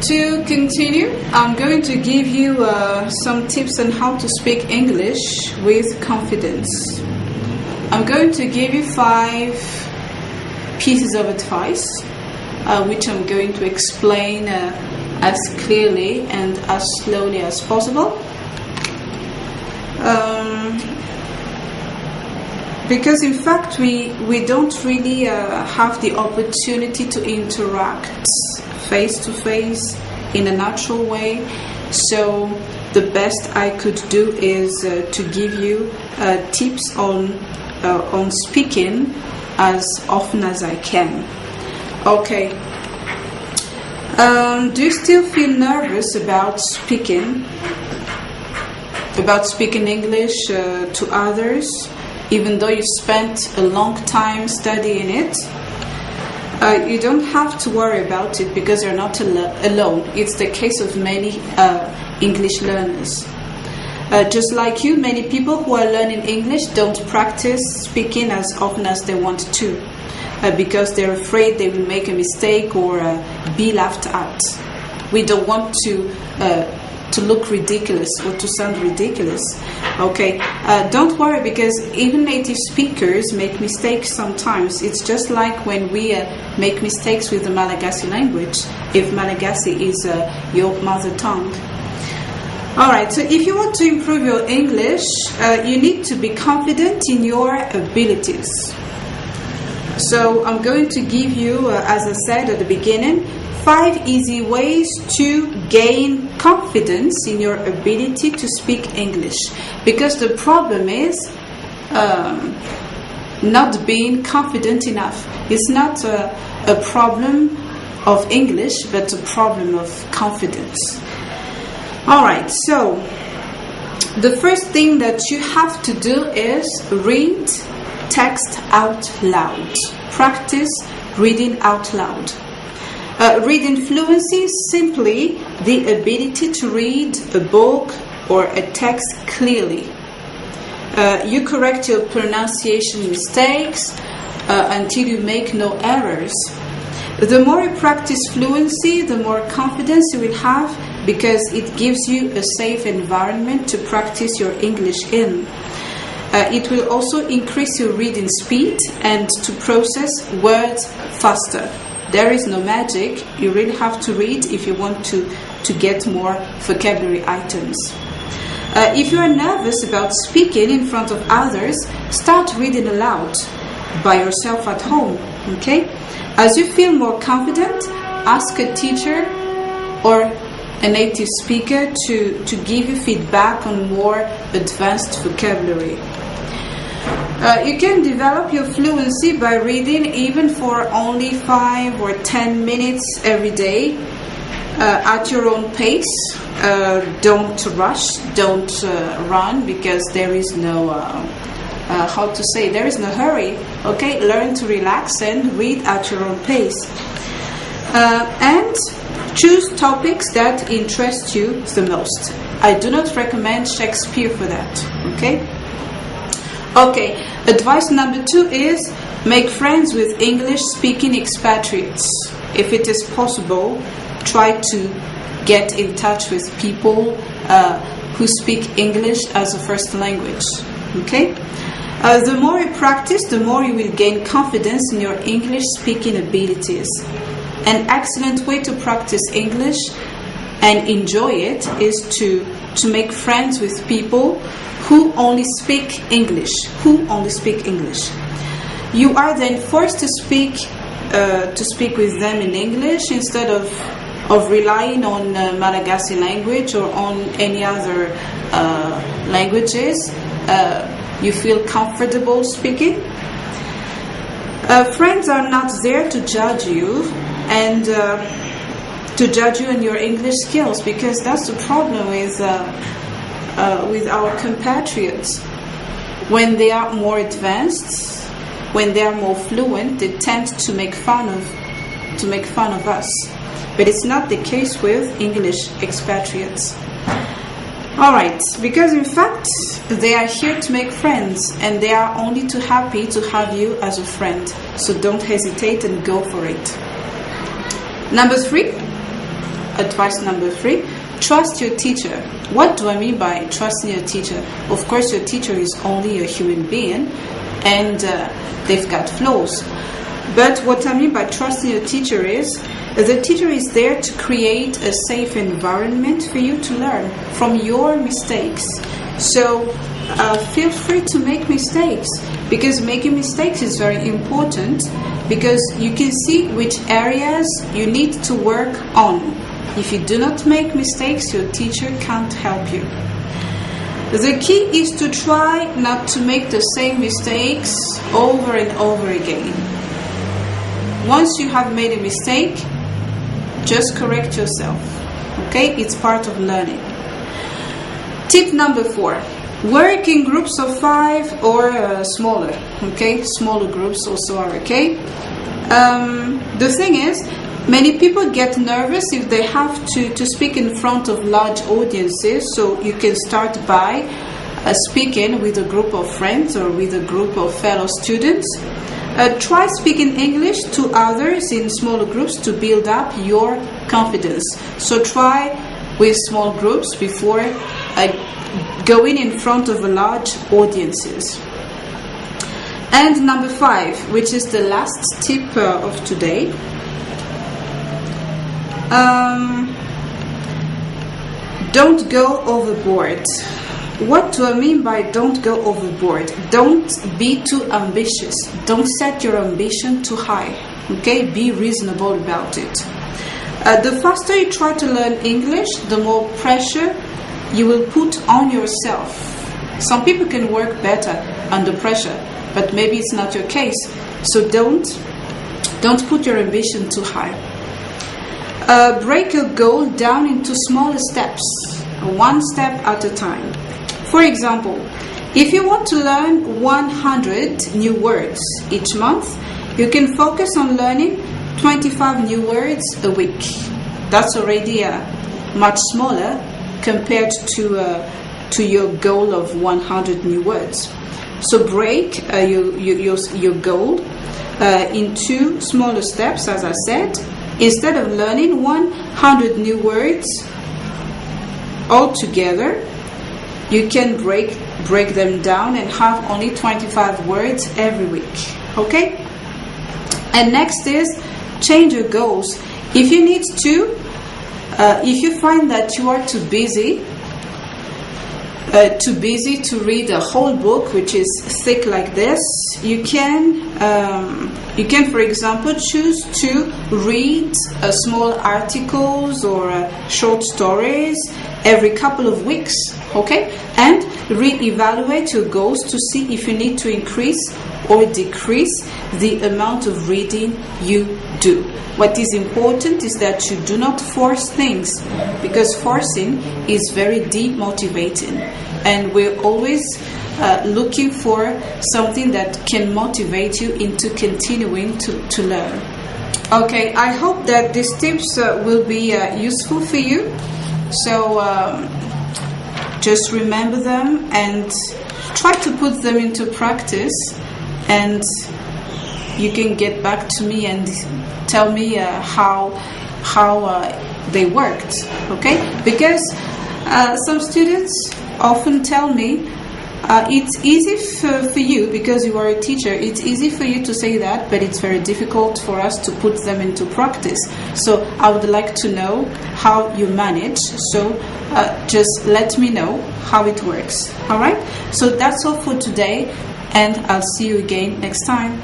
To continue, I'm going to give you some tips on how to speak English with confidence. I'm going to give you 5 pieces of advice, which I'm going to explain as clearly and as slowly as possible. Because in fact we don't really have the opportunity to interact face to face in a natural way, so the best I could do is to give you tips on speaking as often as I can. Okay. Do you still feel nervous about speaking English to others, even though you spent a long time studying it? You don't have to worry about it because you're not alone. It's the case of many English learners. Just like you, many people who are learning English don't practice speaking as often as they want to because they're afraid they will make a mistake or be laughed at. We don't want to look ridiculous or to sound ridiculous. Okay, don't worry, because even native speakers make mistakes sometimes. It's just like when we make mistakes with the Malagasy language, if Malagasy is your mother tongue. Alright, so if you want to improve your English, you need to be confident in your abilities. So I'm going to give you, as I said at the beginning, 5 easy ways to gain confidence in your ability to speak English. Because the problem is not being confident enough. It's not a problem of English, but a problem of confidence. Alright, so the first thing that you have to do is read text out loud. Practice reading out loud. Reading fluency is simply the ability to read a book or a text clearly. You correct your pronunciation mistakes until you make no errors. The more you practice fluency, the more confidence you will have, because it gives you a safe environment to practice your English in. It will also increase your reading speed and to process words faster. There is no magic. You really have to read if you want to get more vocabulary items. If you are nervous about speaking in front of others, start reading aloud by yourself at home. Okay? As you feel more confident, ask a teacher or a native speaker to give you feedback on more advanced vocabulary. You can develop your fluency by reading even for only 5 or 10 minutes every day at your own pace. Don't rush, don't run, because there is no, there is no hurry. Okay, learn to relax and read at your own pace. And choose topics that interest you the most. I do not recommend Shakespeare for that. Okay? Okay, advice number 2 is make friends with English-speaking expatriates. If it is possible, try to get in touch with people who speak English as a first language. Okay? The more you practice, the more you will gain confidence in your English-speaking abilities. An excellent way to practice English and enjoy it is to make friends with people who only speak English. You are then forced to speak with them in English instead of relying on Malagasy language or on any other languages you feel comfortable speaking. Friends are not there to judge you and your English skills, because that's the problem with our compatriots. When they are more advanced, when they are more fluent, they tend to make fun of us. But it's not the case with English expatriates. Alright, because in fact they are here to make friends and they are only too happy to have you as a friend. So don't hesitate and go for it. Number 3, advice number 3, trust your teacher. What do I mean by trusting your teacher? Of course, your teacher is only a human being, and they've got flaws. But what I mean by trusting your teacher is, the teacher is there to create a safe environment for you to learn from your mistakes. So feel free to make mistakes, because making mistakes is very important, because you can see which areas you need to work on. If you do not make mistakes, your teacher can't help you. The key is to try not to make the same mistakes over and over again. Once you have made a mistake, just correct yourself. Okay? It's part of learning. Tip number 4. Work in groups of 5 or smaller. Okay? Smaller groups also are okay. The thing is, many people get nervous if they have to speak in front of large audiences, so you can start by speaking with a group of friends or with a group of fellow students. Try speaking English to others in smaller groups to build up your confidence. So try with small groups before going in front of large audiences. And number 5, which is the last tip of today. Don't go overboard. What do I mean by don't go overboard? Don't be too ambitious. Don't set your ambition too high. Okay, be reasonable about it. The faster you try to learn English, the more pressure you will put on yourself. Some people can work better under pressure, but maybe it's not your case. So don't put your ambition too high. Break your goal down into smaller steps, one step at a time. For example, if you want to learn 100 new words each month, you can focus on learning 25 new words a week. That's already much smaller compared to your goal of 100 new words. So break your goal into smaller steps, as I said. Instead of learning 100 new words altogether, you can break them down and have only 25 words every week. Okay? And next is change your goals. If you need to, if you find that you are too busy to read a whole book which is thick like this, you can for example choose to read small articles or short stories every couple of weeks, okay? And re-evaluate your goals to see if you need to increase or decrease the amount of reading you do. What is important is that you do not force things, because forcing is very demotivating, and we're always looking for something that can motivate you into continuing to learn. Okay, I hope that these tips will be useful for you. So just remember them and try to put them into practice, and you can get back to me and tell me how they worked. Okay, because some students often tell me it's easy for you, because you are a teacher, it's easy for you to say that, but it's very difficult for us to put them into practice. So I would like to know how you manage. So just let me know how it works. Alright? So that's all for today, and I'll see you again next time.